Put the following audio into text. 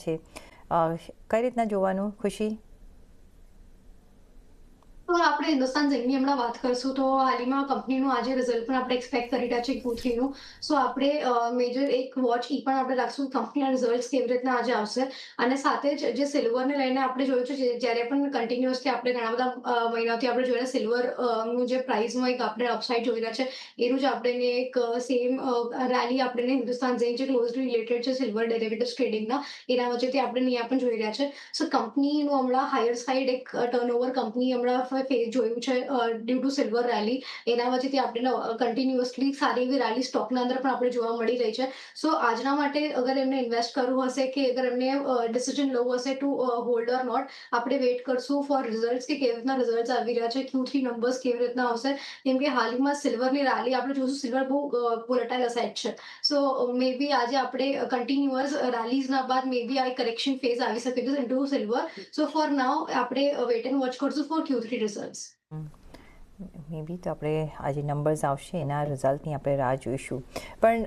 છે, કઈ રીતના જોવાનું ખુશી? તો આપણે હિન્દુસ્તાન ઝિંકની હમણાં વાત કરશું તો હાલમાં કંપનીનું આજે રિઝલ્ટ પણ આપણે એક્સપેક્ટ કરી રહ્યા છે Q3નું. સો આપણે મેજર એક વોચ પણ આપણે રાખશું કંપનીના રિઝલ્ટ્સ કેવી રીતના આજે આવશે. અને સાથે જ જે સિલ્વરને લઈને આપણે જોયું છે જ્યારે પણ કન્ટિન્યુઅસલી આપણે ઘણા બધા મહિનાથી આપણે જોયા સિલ્વર નું જે પ્રાઇસમાં એક આપણે અપસાઇડ જોઈ રહ્યા છે એનું જ આપણે એક સેમ રેલી આપણે હિન્દુસ્તાન ઝિંક જે ક્લોઝલી રિલેટેડ છે સિલ્વર ડેરિવેટિવ્સ ટ્રેડિંગના એના વચ્ચેથી આપણે અહીંયા પણ જોઈ રહ્યા છે. સો કંપનીનું હમણાં હાયર સાઇડ એક ટર્નઓવર કંપની હમણાં જોયું છે ડ્યુ ટુ સિલ્વર રેલી એના વચ્ચેથી આપણે કન્ટિન્યુઅસલી સારી એવી રેલી સ્ટોકના અંદર પણ આપણે જોવા મળી રહી છે. સો આજના માટે અગર એમને ઇન્વેસ્ટ કરવું હશે કે અગર એમને ડિસિઝન લેવું હશે ટુ હોલ્ડ ઓર નોટ, આપણે વેઇટ કરશું ફોર રિઝલ્ટ્સ કે કેવી રીતના રિઝલ્ટ્સ આવી રહ્યા છે, Q3 નંબર્સ કેવી રીતના આવશે. કેમ કે હાલમાં સિલ્વરની રેલી આપણે જોશું સિલ્વર બહુ વોલેટાઇલ અસેટ છે. સો મે બી આજે આપણે કન્ટિન્યુઅસ રેલીઝના બાદ મે બી આ કરેક્શન ફેઝ આવી શકે છે ઇન્ટુ સિલ્વર. સો ફોર નાઉ આપણે વેઇટ એન્ડ વોચ કરશું ફોર Q3 રિઝલ્ટ્સ. મે બી તો આપણે આજે નંબર્સ આવશે એના રિઝલ્ટની આપણે રાહ જોઈશું. પણ